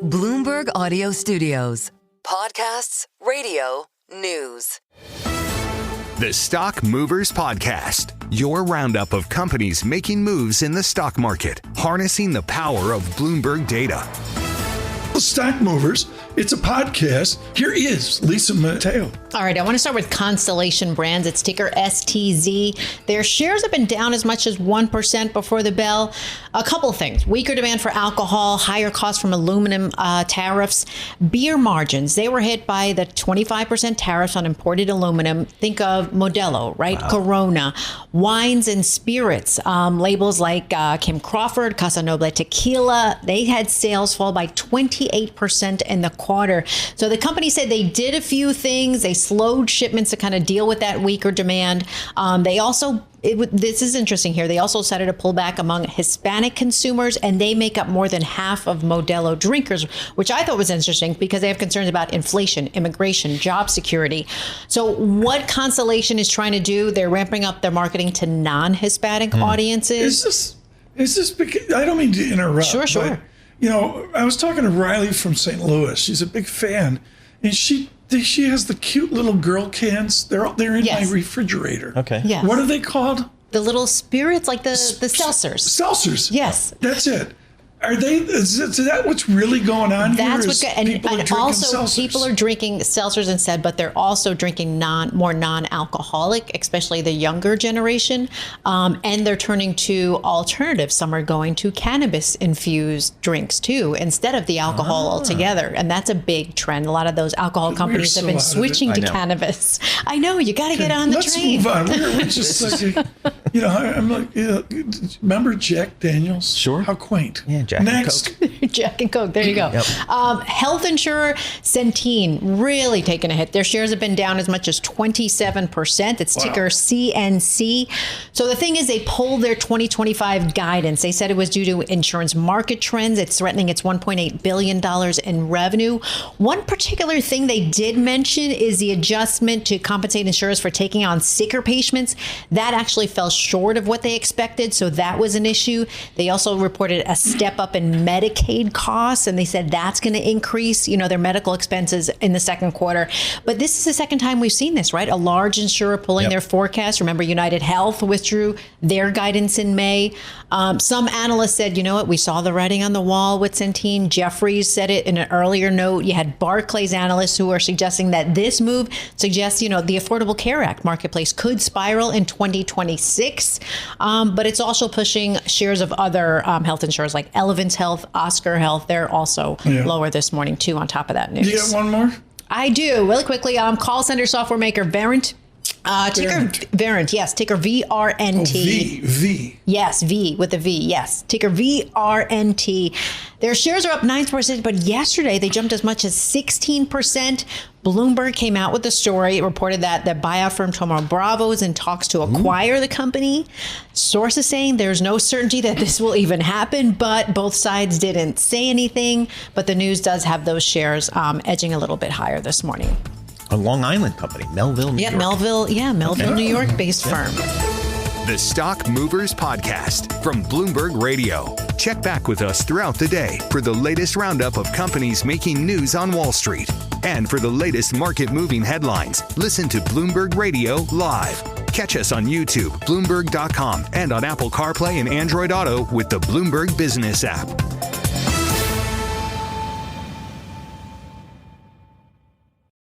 Bloomberg Audio Studios. Podcasts, radio, news. The Stock Movers Podcast, your roundup of companies making moves in the stock market, harnessing the power of Bloomberg data. Stock Movers, it's a podcast. Here is Lisa Mateo. All right, I want to start with Constellation Brands. It's ticker STZ. Their shares have been down as much as 1% before the bell. A couple of things. Weaker demand for alcohol, higher costs from aluminum tariffs. Beer margins, they were hit by the 25% tariffs on imported aluminum. Think of Modelo, right? Wow. Corona. Wines and spirits, labels like Kim Crawford, Casa Noble Tequila, they had sales fall by 28% in the quarter. So the company said they did a few things. They slowed shipments to kind of deal with that weaker demand. They also, this is interesting here, they also started a pullback among Hispanic consumers, and they make up more than half of Modelo drinkers, which I thought was interesting because they have concerns about inflation, immigration, job security. So what Constellation is trying to do, they're ramping up their marketing to non-Hispanic audiences. Is this because, I don't mean to interrupt. Sure. But, you know, I was talking to Riley from St. Louis. She's a big fan, and she has the cute little girl cans. They're in my refrigerator. Okay. Yes. What are they called? The little spirits, like the seltzers. Seltzers. Yes. That's it. Are they? Is that what's really going on That's here? what's good. And also seltzers? People are drinking seltzers instead, but they're also drinking more non-alcoholic, especially the younger generation. And they're turning to alternatives. Some are going to cannabis-infused drinks too, instead of the alcohol altogether. And that's a big trend. A lot of those alcohol companies have been switching to cannabis. I know, you got to get on the train. Let's move on. We're just like, you know, I'm like, remember Jack Daniels? Sure. How quaint. Yeah, Jack Next. and Coke. Jack and Coke. There you go. Yep. Health insurer Centene really taking a hit. Their shares have been down as much as 27%. It's ticker CNC. So the thing is, they pulled their 2025 guidance. They said it was due to insurance market trends. It's threatening its $1.8 billion in revenue. One particular thing they did mention is the adjustment to compensate insurers for taking on sicker patients. That actually fell short of what they expected. So that was an issue. They also reported a step up in Medicaid costs, and they said that's going to increase, their medical expenses in the second quarter. But this is the second time we've seen this, right? A large insurer pulling their forecast. Remember, United Health withdrew their guidance in May. Some analysts said, you know what, we saw the writing on the wall with Centene. Jeffries said it in an earlier note. You had Barclays analysts who are suggesting that this move suggests, the Affordable Care Act marketplace could spiral in 2026. But it's also pushing shares of other health insurers like Elevance Health, Oscar Health. They're also lower this morning, too, on top of that news. Do you have one more? I do. Really quickly, call center software maker Verint. Ticker Verint, yes. Ticker VRNT. V. Yes, V with a V, yes. Ticker VRNT. Their shares are up 9%, but yesterday they jumped as much as 16%. Bloomberg came out with the story. It reported that the buyout firm Thoma Bravo is in talks to acquire the company. Sources saying there's no certainty that this will even happen, but both sides didn't say anything. But the news does have those shares edging a little bit higher this morning. A Long Island company, Melville, New York. Melville, New York-based firm. The Stock Movers Podcast from Bloomberg Radio. Check back with us throughout the day for the latest roundup of companies making news on Wall Street. And for the latest market-moving headlines, listen to Bloomberg Radio live. Catch us on YouTube, Bloomberg.com, and on Apple CarPlay and Android Auto with the Bloomberg Business app.